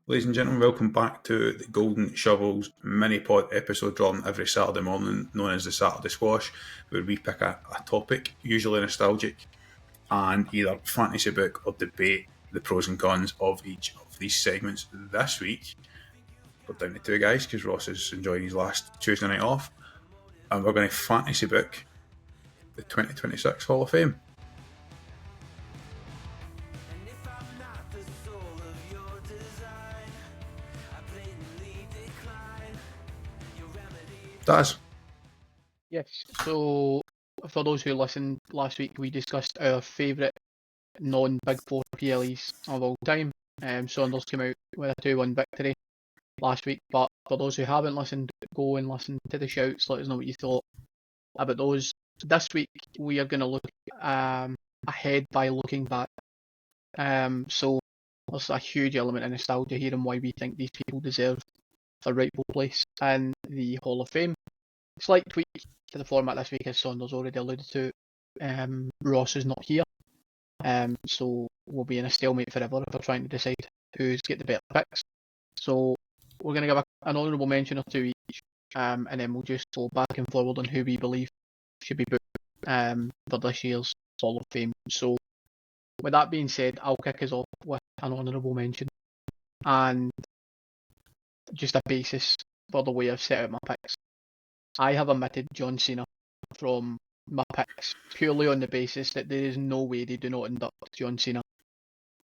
Ladies and gentlemen, welcome back to the Golden Shovels mini-pod episode drawn every Saturday morning, known as the Saturday Squash, where we pick a topic, usually nostalgic, and either fantasy book or debate the pros and cons of each of these segments. This week, we're down to two guys because Ross is enjoying his last Tuesday night off, and we're going to fantasy book the 2026 Hall of Fame. Daz? Yes, so for those who listened last week, we discussed our favourite non-Big Four PLEs of all time. Saunders came out with a 2-1 victory last week, but for those who haven't listened, go and listen to the shouts, let us know what you thought about those. This week we are going to look ahead by looking back. So there's a huge element of nostalgia here and why we think these people deserve their rightful place in the Hall of Fame. Slight tweak to the format this week, as Saunders already alluded to. Ross is not here, so we'll be in a stalemate forever if we're trying to decide who's get the better picks. So we're going to give an honourable mention or two each, and then we'll just go back and forward on who we believe should be booked for this year's Hall of Fame. So with that being said, I'll kick us off with an honourable mention and just a basis for the way I've set out my picks. I have omitted John Cena from my picks purely on the basis that there is no way they do not induct John Cena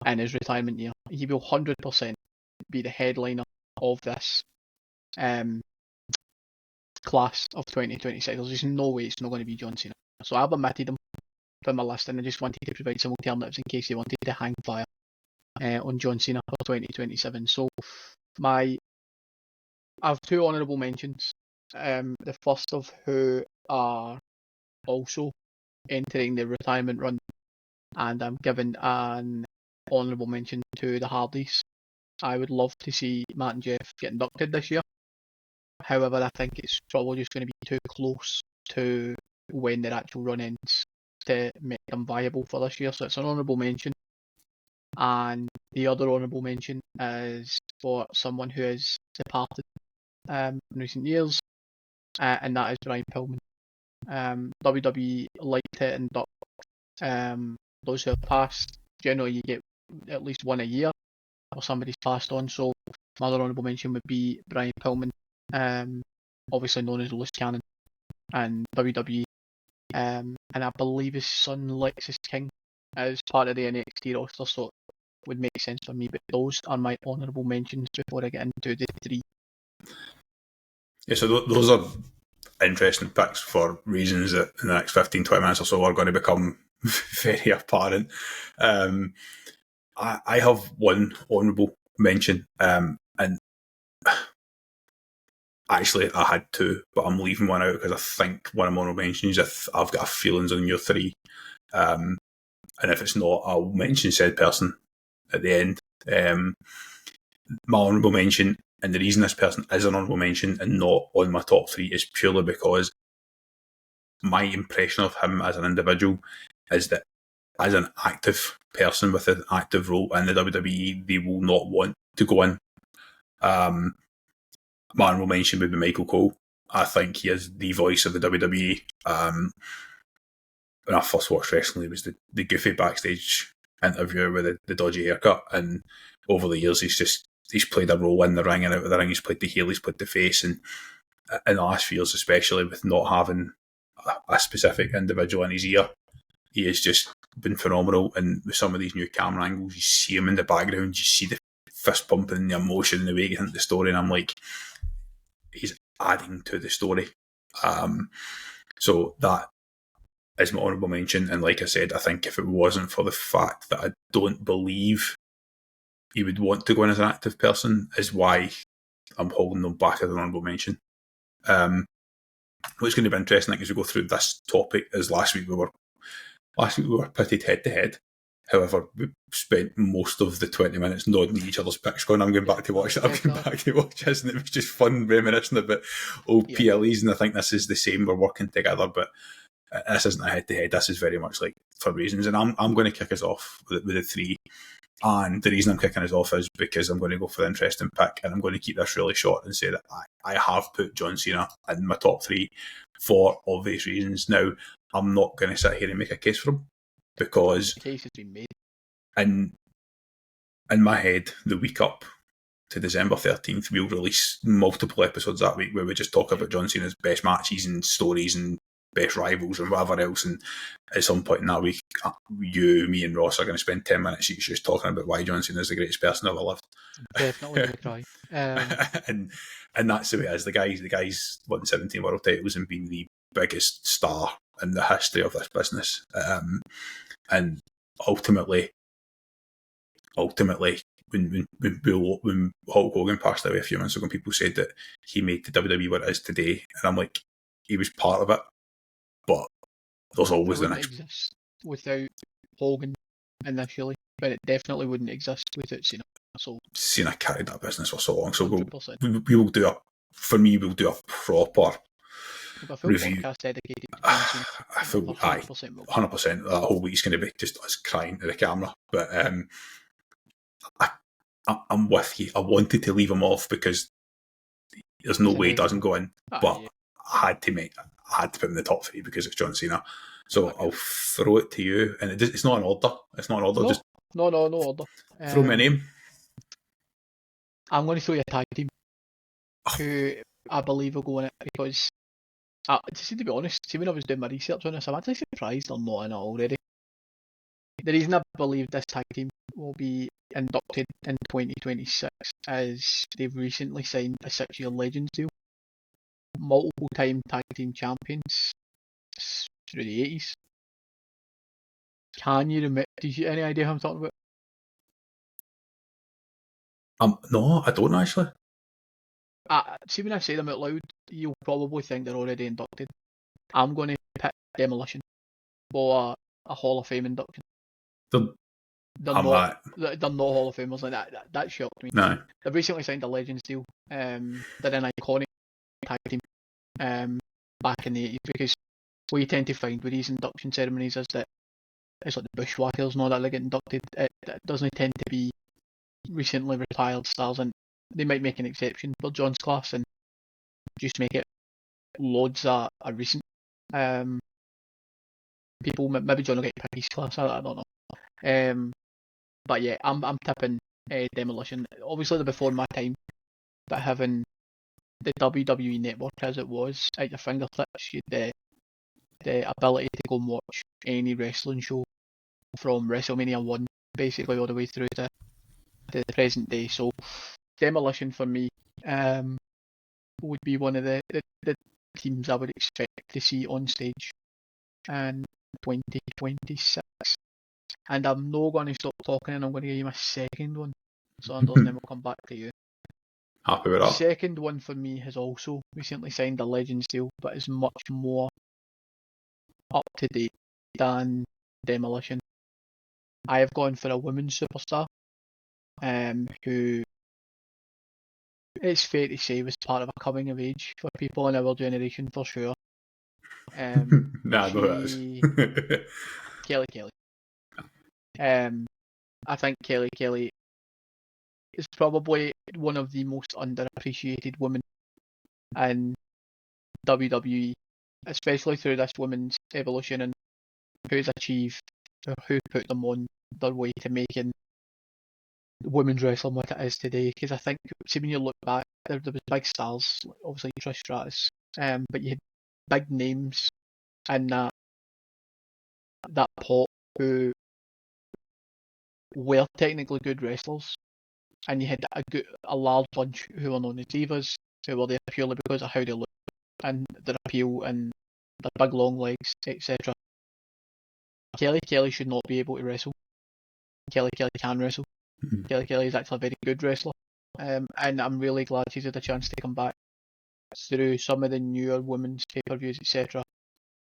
in his retirement year. He will 100% be the headliner of this class of 2026. There's just no way it's not going to be John Cena. So I've omitted him from my list, and I just wanted to provide some alternatives in case they wanted to hang fire on John Cena for 2027. So I have two honourable mentions. The first of who are also entering the retirement run, and I'm giving an honourable mention to the Hardys. I would love to see Matt and Jeff get inducted this year. However, I think it's probably just going to be too close to when their actual run ends to make them viable for this year. So it's an honourable mention. And the other honourable mention is for someone who has departed in recent years, and that is Brian Pillman. WWE like to induct those who have passed. Generally, you get at least one a year, or somebody's passed on. So my other honourable mention would be Brian Pillman, obviously known as Loose Cannon, and WWE. And I believe his son Lexus King is part of the NXT roster, so it would make sense for me. But those are my honourable mentions before I get into the three. Yeah, so those are interesting picks for reasons that in the next 15-20 minutes or so are going to become very apparent. I have one honourable mention, and actually I had two, but I'm leaving one out because I think one of my honourable mentions, I've got feelings on your three, and if it's not, I'll mention said person at the end. My honourable mention, and the reason this person is an honourable mention and not on my top three, is purely because my impression of him as an individual is that as an active person with an active role in the WWE, they will not want to go in. My honourable mention would be Michael Cole. I think he is the voice of the WWE. When I first watched wrestling, it was the goofy backstage interview with the dodgy haircut, and over the years he's played a role in the ring and out of the ring. He's played the heel, he's played the face, and in the last few years, especially with not having a specific individual in his ear, he has just been phenomenal. And with some of these new camera angles, you see him in the background, you see the fist pumping, the emotion, the way he gets into the story, and I'm like, he's adding to the story. So that is my honourable mention. And like I said, I think if it wasn't for the fact that I don't believe he would want to go in as an active person, is why I'm holding them back as an honourable mention. What's going to be interesting, I think, as we go through this topic, is last week we were pitted head to head. However, we spent most of the 20 minutes nodding at each other's picks, going, I'm going back to watch it, I'm going back to watch this, and it was just fun reminiscing about old PLEs, and I think this is the same, we're working together, but this isn't a head to head, this is very much like for reasons, and I'm going to kick us off with the three. And the reason I'm kicking us off is because I'm going to go for the interesting pick, and I'm going to keep this really short and say that I have put John Cena in my top 3 for obvious reasons. Now, I'm not going to sit here and make a case for him, because the case has been made. In my head, the week up to December 13th, we'll release multiple episodes that week where we just talk about John Cena's best matches and stories and best rivals and whatever else. And at some point in that week, you, me, and Ross are going to spend 10 minutes each just talking about why John Cena is the greatest person ever lived. Definitely going to cry. And that's the way it is. The guy's won 17 world titles and been the biggest star in the history of this business. And ultimately, when Hulk Hogan passed away a few months ago, people said that he made the WWE what it is today, and I'm like, he was part of it, but there's always the next. Exist without Hogan initially, but it definitely wouldn't exist without Cena. So Cena carried that business for so long, so 100%. we will do we'll do a proper review. Podcast dedicated to John Cena. I feel 100%. That whole week's going to be just us crying to the camera, but I'm with you. I wanted to leave him off because there's no way he doesn't go in, but I had to put him in the top 3 because it's John Cena. So I'll throw it to you, and it's not an order. It's not an order. No order. Throw me a name. I'm going to throw you a tag team who I believe will go in it because, to be honest, when I was doing my research on this, I'm actually surprised they're not in it already. The reason I believe this tag team will be inducted in 2026 is they've recently signed a 6-year Legends deal. Multiple time tag team champions through the 80s. Can you remember? Do you any idea who I'm talking about? No, I don't actually. See, when I say them out loud, you'll probably think they're already inducted. I'm going to pick Demolition for a Hall of Fame induction. They're not Hall of Famers like that. That shocked me. No. They've recently signed a Legends deal. They're an iconic tag team back in the 80s, because what you tend to find with these induction ceremonies is that it's like the Bushwhackers and all that, they get inducted. It doesn't tend to be recently retired stars, and they might make an exception for John's class and just make it loads are recent people. Maybe John will get pick his class, I don't know. But yeah, I'm tipping Demolition. Obviously they're before my time, but having the WWE network as it was at your fingertips, you had the ability to go and watch any wrestling show from WrestleMania 1 basically all the way through to the present day. So Demolition for me would be one of the teams I would expect to see on stage in 2026. And I'm not going to stop talking, and I'm going to give you my second one, Saunders, and then we'll come back to you. Happy with that. The second one for me has also recently signed a Legends deal, but is much more up to date than Demolition. I have gone for a women's superstar, who it's fair to say was part of a coming of age for people in our generation for sure. Nah, no, that is. Kelly. I think Kelly is probably one of the most underappreciated women in WWE, especially through this women's evolution, and who's achieved, or who put them on their way to making women's wrestling what it is today. Because I think, see, when you look back, there was big stars, obviously Trish Stratus, but you had big names in that pot who were technically good wrestlers, and you had a large bunch who were known as divas, who were there purely because of how they looked and their appeal and their big long legs, etc. Kelly should not be able to wrestle. Kelly can wrestle. Mm-hmm. Kelly is actually a very good wrestler, and I'm really glad she's had a chance to come back through some of the newer women's pay-per-views, etc.,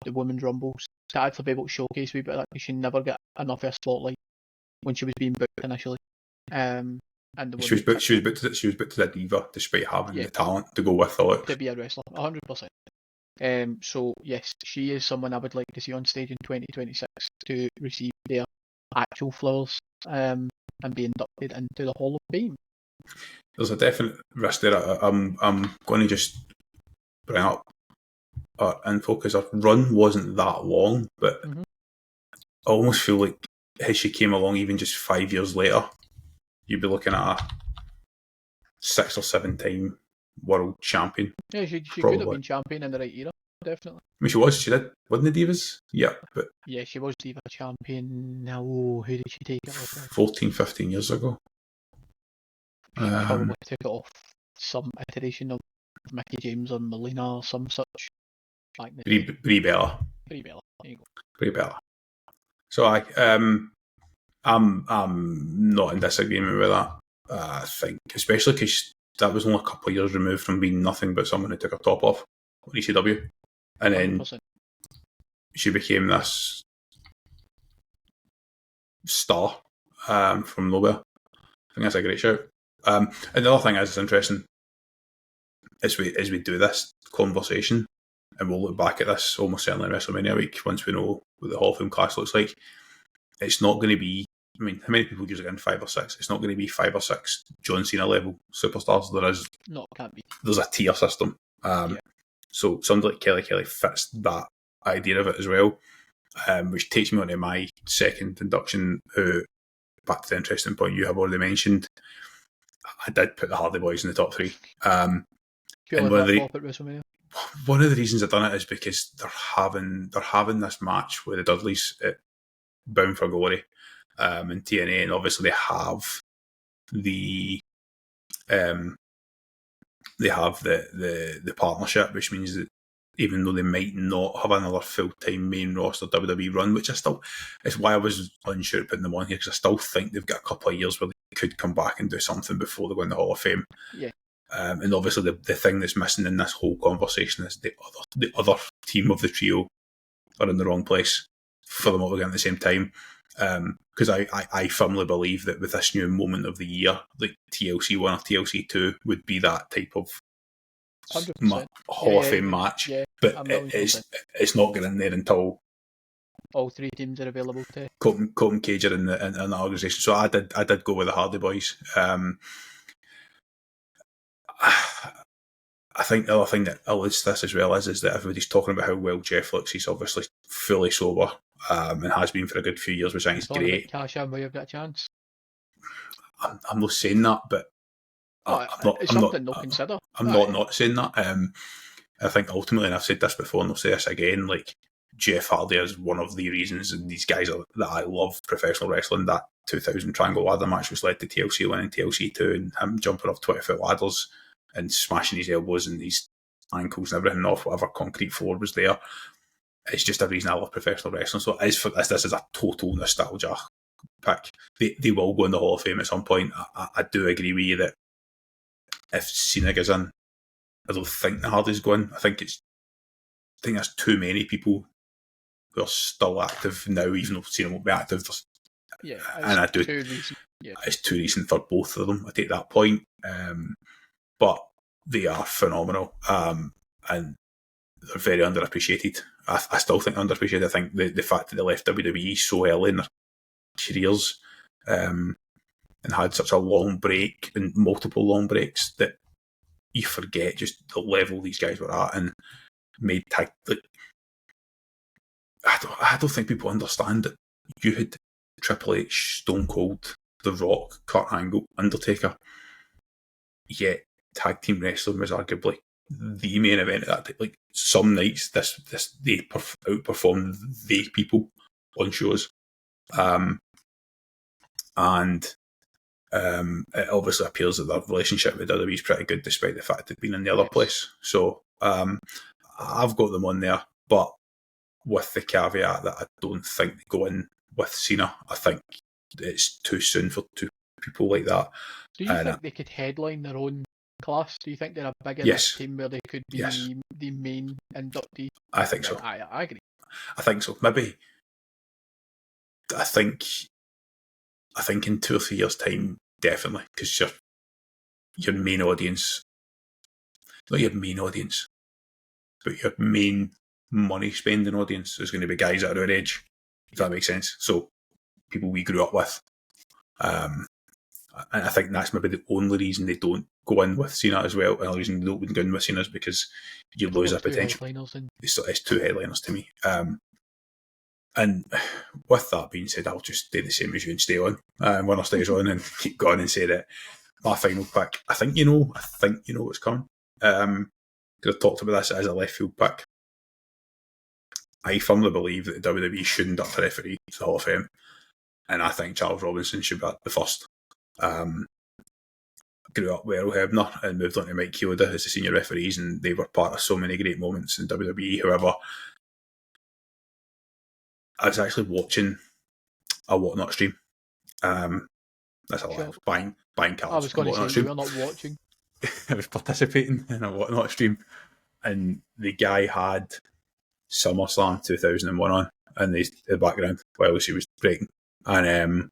the women's rumbles, to actually be able to showcase a wee bit of that, because she never got enough of a spotlight when she was being booked initially. And she was booked to the diva despite having the talent to go with it. To be a wrestler, 100%. So yes, she is someone I would like to see on stage in 2026 to receive their actual flowers. and be inducted into the Hall of Fame. There's a definite risk there. I'm going to just bring up info because her run wasn't that long, but I almost feel like as she came along, even just 5 years later, you'd be looking at a 6 or 7 time world champion. Yeah, she could have been champion in the right era, definitely. I mean, she did, wasn't the Divas? Yeah, but yeah, she was Diva champion. Now, who did she take it off? 14, 15 years ago. She probably took it off some iteration of Mickey James or Melina or some such. Brie Bella. Brie Bella. There you go. Brie Bella. So I'm not in disagreement with that. I think, especially because that was only a couple of years removed from being nothing but someone who took her top off on ECW, and then 100%. she became this star from nowhere. I think that's a great shout. And the other thing is, it's interesting as we do this conversation, and we'll look back at this almost certainly in WrestleMania week once we know what the Hall of Fame class looks like. It's not going to be, I mean, how many people use it in 5 or 6? It's not going to be 5 or 6 John Cena level superstars. Can't be. There's a tier system. So somebody like Kelly fits that idea of it as well, which takes me on to my second induction, who, back to the interesting point you have already mentioned, I did put the Hardy Boys in the top 3. And one of the reasons I've done it is because they're having this match with the Dudleys at Bound for Glory in TNA, and obviously they have the partnership, which means that even though they might not have another full-time main roster WWE run, which it's why I was unsure putting them on here, because I still think they've got a couple of years where they could come back and do something before they go in the Hall of Fame. Yeah. And obviously the thing that's missing in this whole conversation is the other team of the trio are in the wrong place for them all to get at the same time. Because I firmly believe that with this new moment of the year, like TLC 1 or TLC 2 would be that type of Hall of Fame match. Yeah, but it's not getting in there until all 3 teams are available to Colton Cage are in the organisation. So I did go with the Hardy Boys. I think the other thing that alludes to this as well is that everybody's talking about how well Jeff looks. He's obviously fully sober and has been for a good few years, which I think is great. Cash in where you've got a chance. I'm not saying that, but it's something to consider. I'm not saying that. I think ultimately, and I've said this before and I'll say this again, like Jeff Hardy is one of the reasons, and these guys that I love professional wrestling. That 2000 Triangle Ladder match was led to TLC 1 and TLC 2, and him jumping off 20-foot ladders and smashing his elbows and his ankles and everything off whatever concrete floor was there. It's just a reason I love professional wrestling. So as for this is a total nostalgia pick. They will go in the Hall of Fame at some point. I do agree with you that if Cena goes in, I don't think the Hardy's going. I think there's too many people who are still active now, even though Cena won't be active. Yeah, and I do. It's too recent for both of them. I take that point. But they are phenomenal, and they're very underappreciated. I still think underappreciated. I think the fact that they left WWE so early in their careers and had such a long break and multiple long breaks that you forget just the level these guys were at and made tag. Like, I don't think people understand that you had Triple H, Stone Cold, The Rock, Kurt Angle, Undertaker, yet tag team wrestling was arguably the main event of that time. Like some nights, they outperformed the people on shows, and it obviously appears that their relationship with WWE is pretty good, despite the fact they've been in the other place. So I've got them on there, but with the caveat that I don't think they go in with Cena. I think it's too soon for two people like that. Do you think they could headline their own class? Do you think they're a big enough team where they could be the main inductee? I think so. I agree. I think so. Maybe. I think in 2 or 3 years' time, definitely, because your main audience, not your main audience, but your main money spending audience is going to be guys that are our age, if that makes sense. So people we grew up with. And I think that's maybe the only reason they don't go in with Cena as well. And the reason they don't go in with Cena is because you lose a potential. It's two headliners to me. And with that being said, I'll just do the same as you and stay on. When I stays on and keep going and say that my final pick, I think you know what's coming. Because I've talked about this as a left field pick. I firmly believe that the WWE shouldn't induct a referee to the Hall of Fame. And I think Charles Robinson should be the first. Grew up with Earl Hebner and moved on to Mike Chioda as the senior referees, and they were part of so many great moments in WWE. However, I was actually watching a Whatnot stream. That's a lot. Buying cards. I was going to say, you were not watching. I was participating in a Whatnot stream, and the guy had SummerSlam 2001 on in the background while she was breaking. And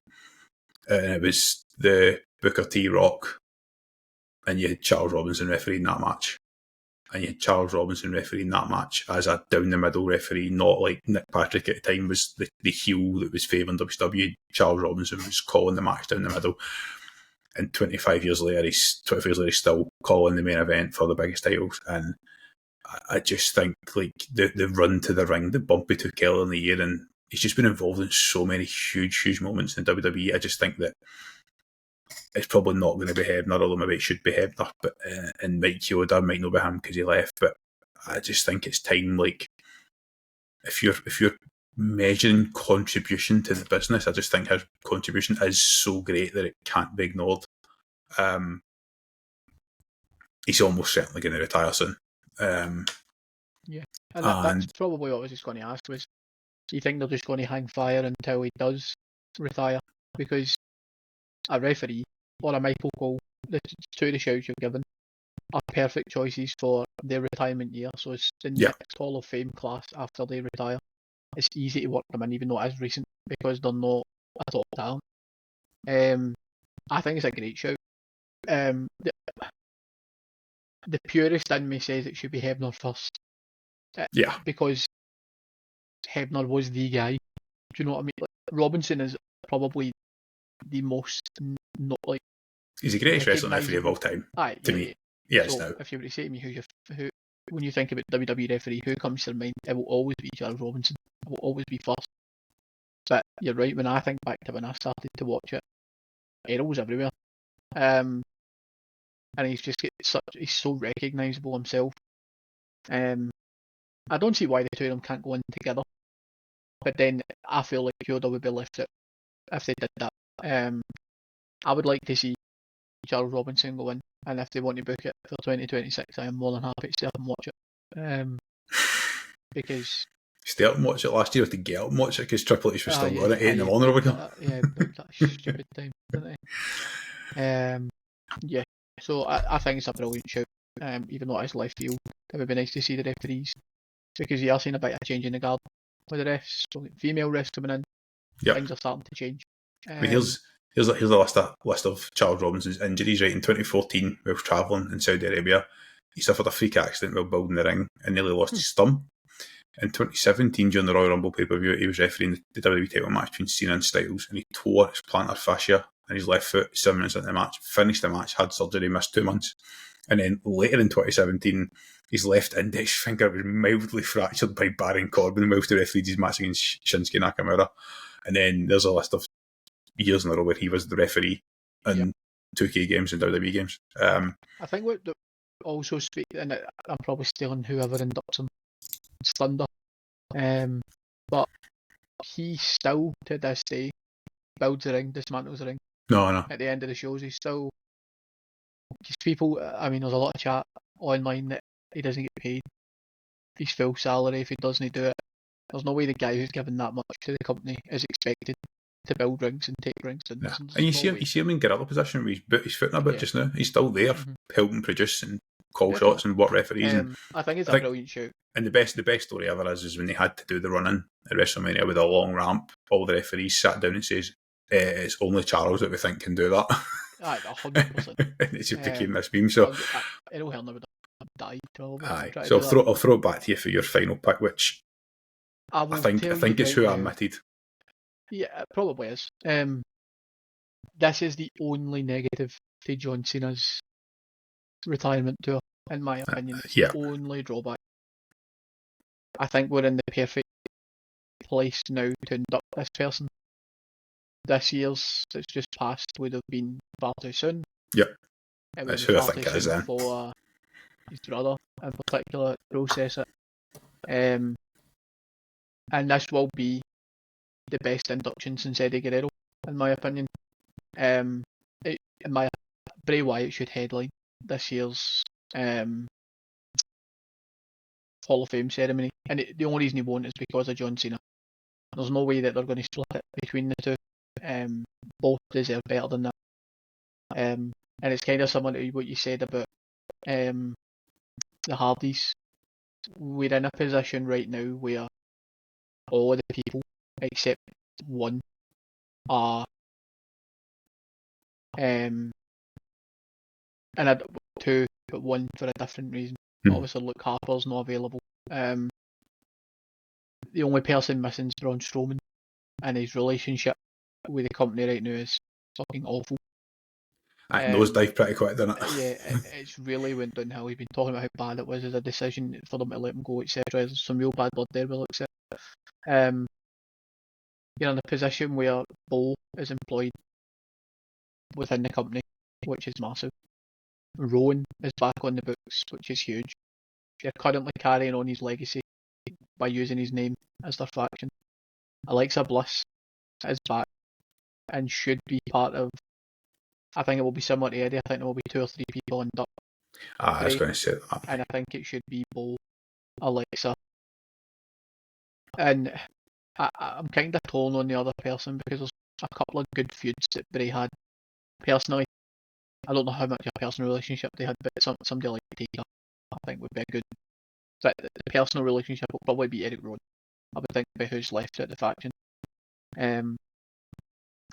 it was the Booker T Rock, and you had Charles Robinson refereeing that match. And you had Charles Robinson refereeing that match as a down-the-middle referee, not like Nick Patrick at the time was the heel that was favouring WCW. Charles Robinson was calling the match down the middle. And 25 years later, he's still calling the main event for the biggest titles. And I just think like the run to the ring, the bump he took earlier in the year, and he's just been involved in so many huge moments in WWE. I just think that it's probably not going to be Hebner, although maybe it should be Hebner. But and Mike Chioda might not be him because he left. But I just think it's time. Like if you're measuring contribution to the business, I just think his contribution is so great that it can't be ignored. He's almost certainly going to retire soon. Yeah, and that's probably what I was just going to ask was, do you think they're just going to hang fire until he does retire? Because a referee or a Michael Cole, the two of the shouts you've given, are perfect choices for their retirement year. So it's the next Hall of Fame class after they retire. It's easy to work them in, even though it is recent, because they're not a top talent. I think it's a great shout. The purist in me says it should be Hebner first. Because Hebner was the guy. Do you know what I mean? Like, Robinson is probably the most not like. He's the greatest wrestling referee of all time. To me. Yes, so if you were to say to me who when you think about WWE referee, who comes to your mind? It will always be Charles Robinson. It will always be first. But you're right, when I think back to when I started to watch it, Errol was everywhere. And he's just he's so recognisable himself. I don't see why the two of them can't go in together. But then I feel like Yoda would be left out if they did that. I would like to see Charles Robinson go in, and if they want to book it for 2026, I am more than happy to stay up and watch it. Because stay up and watch it last year, to get up and watch it because Triple H was still on at 8 in the morning over here. That stupid time, didn't he? So I think it's a brilliant show. Even though it is left field, it would be nice to see the referees, because you are seeing a bit of a change in the guard with the refs. So female refs coming in, things are starting to change. I mean, here's a list of Charles Robinson's injuries. Right, in 2014, while travelling in Saudi Arabia, he suffered a freak accident while building the ring and nearly lost his thumb. In 2017, during the Royal Rumble pay-per-view, he was refereeing the WWE title match between Cena and Styles, and he tore his plantar fascia in his left foot 7 minutes into the match. Finished the match, had surgery, missed 2 months. And then later in 2017, his left index finger was mildly fractured by Baron Corbin whilst he refereed his match against Shinsuke Nakamura. And then there's a list of years in a row where he was the referee in 2K games and WWE games. I think what also speak, and I'm probably stealing whoever inducts him, it's Thunder. But he still, to this day, builds the ring, dismantles the ring. No. At the end of the shows, he's still. Because people, I mean, there's a lot of chat online that he doesn't get paid his full salary if he doesn't do it. There's no way the guy who's given that much to the company is expected to build rings and take rings. And you see him in gorilla position where he's put his foot in a bit just now. He's still there, helping produce and call shots and work referees. I think it's a brilliant show. And the best story ever is when they had to do the run-in at WrestleMania with a long ramp. All the referees sat down and says, "It's only Charles that we think can do that." 100%. And it just became this meme. So Errol Hebner would have died probably. So I'll throw it back to you for your final pick, which I think it's who I admitted. Yeah, it probably is. this is the only negative to John Cena's retirement tour, in my opinion. It's yeah. the only drawback. I think we're in the perfect place now to induct this person. This year's that's just passed would have been far too soon. Yep. It would That's have been who I far think too it is soon then. for his brother in particular to process it. And this will be the best induction since Eddie Guerrero, in my opinion. Bray Wyatt should headline this year's Hall of Fame ceremony, and the only reason he won't is because of John Cena. There's no way that they're going to split it between the two. Both deserve better than that. And it's kind of similar to what you said about the Hardys. We're in a position right now where all of the people except one are and two, but one for a different reason. Obviously, Luke Harper's not available. The only person missing is Braun Strowman, and his relationship with the company right now is fucking awful. I nosedive pretty quick, didn't it? Yeah, it's really went downhill. We've been talking about how bad it was as a decision for them to let him go, etc. There's some real bad blood there, we'll accept. You're in a position where Bo is employed within the company, which is massive. Rowan is back on the books, which is huge. They're currently carrying on his legacy by using his name as their faction. Alexa Bliss is back and should be part of. I think it will be similar to Eddie. I think there will be 2 or 3 people in Duck. I was going to say that. And I think it should be Bo, Alexa. And I'm kind of torn on the other person because there's a couple of good feuds that Bray had. Personally, I don't know how much of a personal relationship they had, but somebody like Taker, I think would be a good. But the personal relationship will probably be Eric Rowan. I would think about who's left at the faction.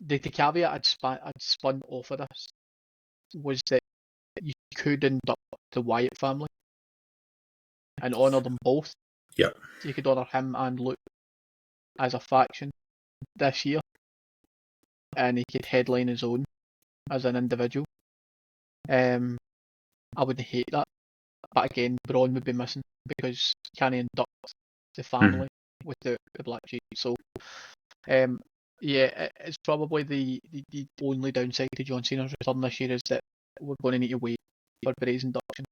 The caveat I'd spun off of this was that you could induct the Wyatt family and honour them both. Yep. So you could honour him and Luke as a faction this year, and he could headline his own as an individual. I would hate that, but again, Braun would be missing because you can't induct the family without the Black Sheep. So, yeah, it's probably the only downside to John Cena's return this year is that we're going to need to wait for Bray's induction.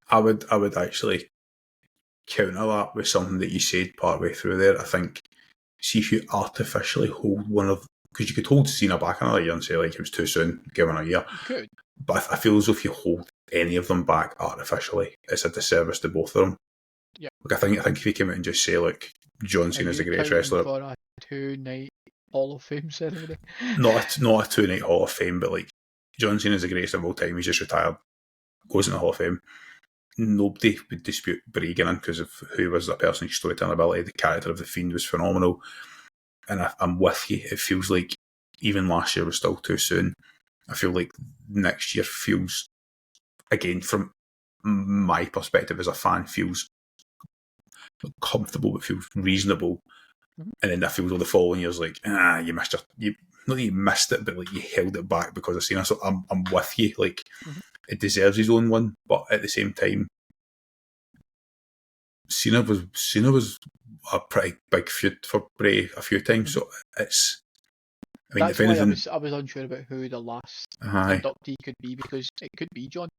I would actually counter that with something that you said partway through there. I think, see if you artificially hold one of, because you could hold Cena back another year and say like it was too soon, give him a year. You could. But I feel as if you hold any of them back artificially, it's a disservice to both of them. Yeah. Like I think if you came out and just say like John Cena's the greatest wrestler for a 2-night Hall of Fame ceremony. not a 2-night Hall of Fame, but like John Cena's the greatest of all time. He's just retired, goes in the Hall of Fame. Nobody would dispute Bray getting in because of who was that person, his storytelling ability, the character of the Fiend was phenomenal. And I'm with you. It feels like even last year was still too soon. I feel like next year feels, again, from my perspective as a fan, feels comfortable, but feels reasonable. And then that feels like the following year's like, you missed it. Not that you missed it, but like you held it back because of Cena. So I'm with you. Like it deserves his own one, but at the same time, Cena was a pretty big feud for Bray a few times. So it's. I mean, that's if why anything, I was unsure about who the last inductee could be because it could be John.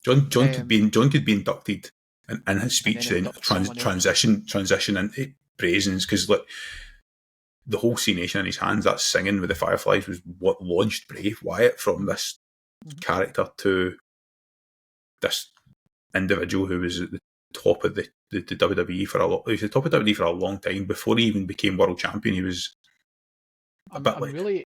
John could be inducted, and in his speech then transition into Bray's, because like the whole C Nation in his hands, that singing with the Fireflies was what launched Bray Wyatt from this character to this individual who was at the top of the WWE for a lot. He was at the top of WWE for a long time before he even became world champion. He was a bit like. Really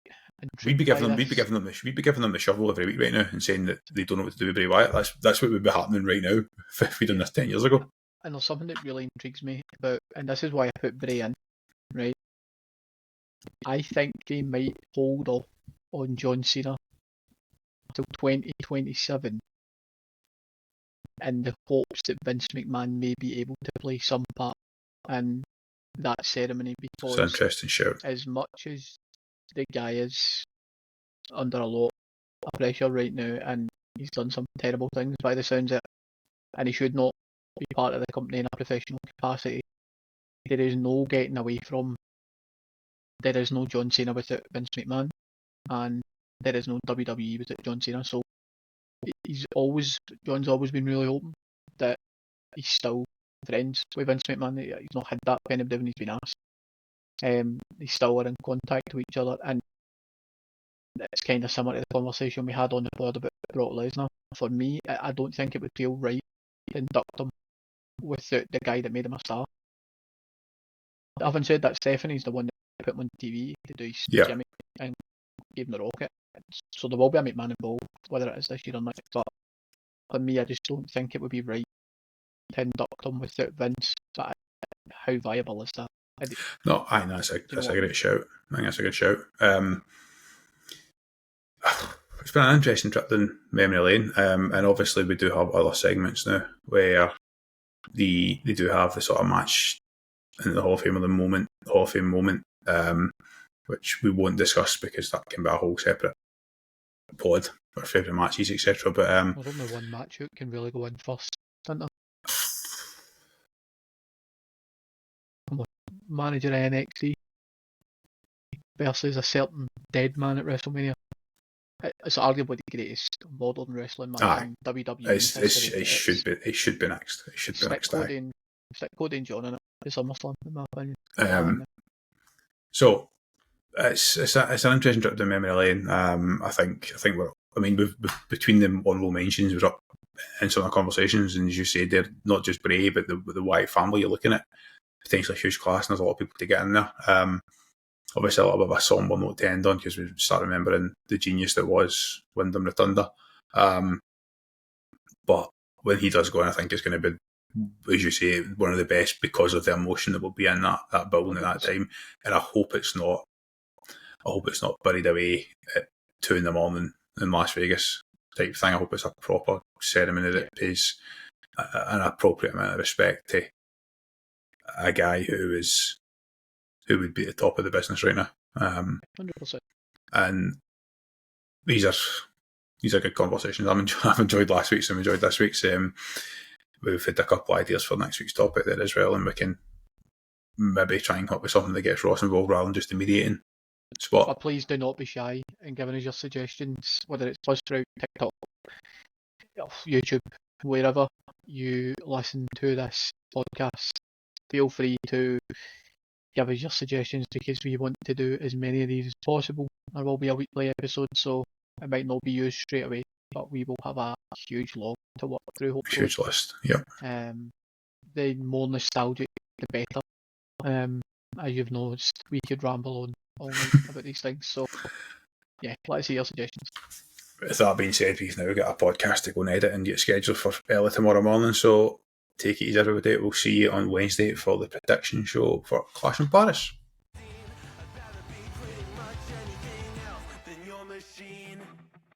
we'd be giving them the shovel every week right now and saying that they don't know what to do with Bray Wyatt. That's what would be happening right now if we'd done this 10 years ago. And there's something that really intrigues me about, and this is why I put Bray in, right? I think they might hold off on John Cena till 2027 in the hopes that Vince McMahon may be able to play some part in that ceremony because it's an interesting shout. As much as the guy is under a lot of pressure right now, and he's done some terrible things by the sounds of it, and he should not be part of the company in a professional capacity. There is no getting away from. There is no John Cena without Vince McMahon, and there is no WWE without John Cena. So John's always been really open that he's still friends with Vince McMahon. He's not had that kind of when he's been asked. They still are in contact with each other, and it's kind of similar to the conversation we had on the pod about Brock Lesnar. For me, I don't think it would feel right to induct him without the guy that made him a star. Having said that, Stephanie's the one that put him on TV to do his Jimmy and gave him the rocket. So there will be a McMahon involved, whether it is this year or next. But for me, I just don't think it would be right to induct him without Vince. But how viable is that? No, I know that's a great shout. I think that's a good shout. It's been an interesting trip down memory lane, and obviously we do have other segments now where they do have the sort of match in the Hall of Fame moment, which we won't discuss because that can be a whole separate pod for favourite matches, etc. But there's only one match who can really go in first, isn't there? Manager of NXT versus a certain dead man at WrestleMania. It's arguably the greatest modern wrestling match in WWE. It should be next. It should be next. Stick Cody and John in it. It's SummerSlam, in my opinion. So it's an interesting trip down memory lane. I think we've between the honourable mentions, we're up in some of the conversations, and as you say, they're not just Bray, but the Wyatt family. You're looking at potentially a huge class, and there's a lot of people to get in there. Obviously, a little bit of a somber note to end on because we start remembering the genius that was Wyndham Rotunda. But when he does go in, I think it's going to be, as you say, one of the best because of the emotion that will be in that building at that time. And I hope it's not buried away at 2 a.m. in Las Vegas type thing. I hope it's a proper ceremony that pays an appropriate amount of respect to a guy who would be at the top of the business right now. 100%. And these are good conversations. I've enjoyed last week's and enjoyed this week's. We've had a couple of ideas for next week's topic there as well, and we can maybe try and come up with something that gets Ross involved rather than just the mediating spot. But please do not be shy in giving us your suggestions, whether it's Buzzsprout, TikTok, YouTube, wherever you listen to this podcast. Feel free to give us your suggestions because we want to do as many of these as possible. There will be a weekly episode, so it might not be used straight away, but we will have a huge log to work through, hopefully. Huge list, yep. The more nostalgic, the better. As you've noticed, we could ramble on all night about these things, so yeah, let's see your suggestions. With that being said, we've now got a podcast to go and edit and get scheduled for early tomorrow morning, so take it easy everybody. We'll see you on Wednesday for the prediction show for Clash in Paris.